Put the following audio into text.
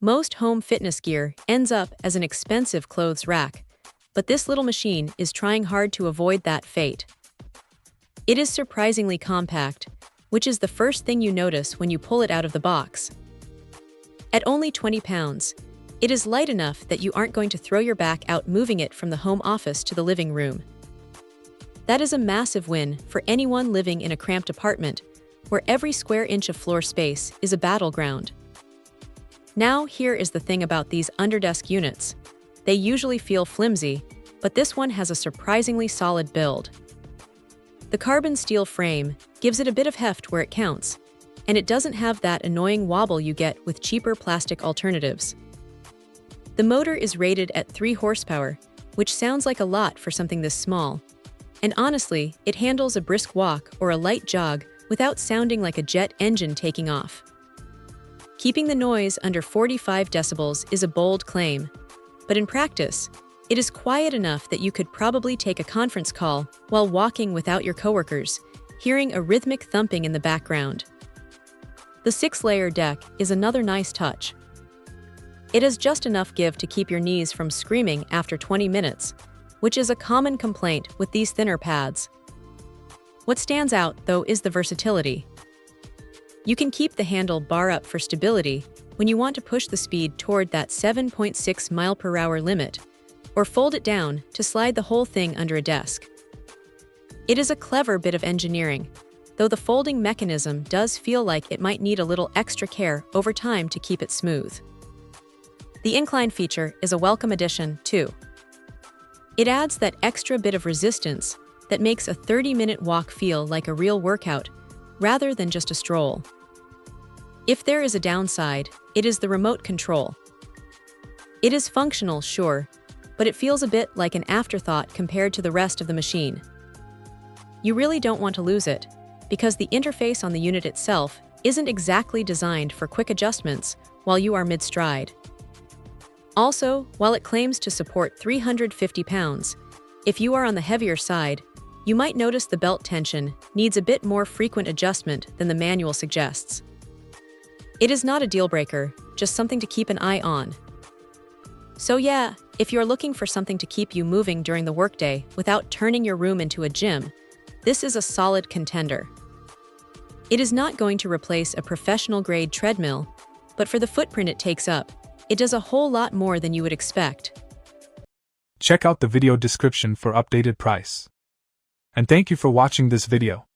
Most home fitness gear ends up as an expensive clothes rack, but this little machine is trying hard to avoid that fate. It is surprisingly compact, which is the first thing you notice when you pull it out of the box. At only 20 pounds, it is light enough that you aren't going to throw your back out moving it from the home office to the living room. That is a massive win for anyone living in a cramped apartment, where every square inch of floor space is a battleground. Now, here is the thing about these underdesk units. They usually feel flimsy, but this one has a surprisingly solid build. The carbon steel frame gives it a bit of heft where it counts, and it doesn't have that annoying wobble you get with cheaper plastic alternatives. The motor is rated at 3 horsepower, which sounds like a lot for something this small. And honestly, it handles a brisk walk or a light jog without sounding like a jet engine taking off. Keeping the noise under 45 decibels is a bold claim, but in practice, it is quiet enough that you could probably take a conference call while walking without your coworkers, hearing a rhythmic thumping in the background. The 6-layer deck is another nice touch. It has just enough give to keep your knees from screaming after 20 minutes, which is a common complaint with these thinner pads. What stands out, though, is the versatility. You can keep the handle bar up for stability when you want to push the speed toward that 7.6 mph limit, or fold it down to slide the whole thing under a desk. It is a clever bit of engineering, though the folding mechanism does feel like it might need a little extra care over time to keep it smooth. The incline feature is a welcome addition, too. It adds that extra bit of resistance that makes a 30-minute walk feel like a real workout, rather than just a stroll. If there is a downside, it is the remote control. It is functional, sure, but it feels a bit like an afterthought compared to the rest of the machine. You really don't want to lose it, because the interface on the unit itself isn't exactly designed for quick adjustments while you are mid-stride. Also, while it claims to support 350 pounds, if you are on the heavier side, you might notice the belt tension needs a bit more frequent adjustment than the manual suggests. It is not a deal-breaker, just something to keep an eye on. So yeah, if you're looking for something to keep you moving during the workday without turning your room into a gym, this is a solid contender. It is not going to replace a professional-grade treadmill, but for the footprint it takes up, it does a whole lot more than you would expect. Check out the video description for updated price. And thank you for watching this video.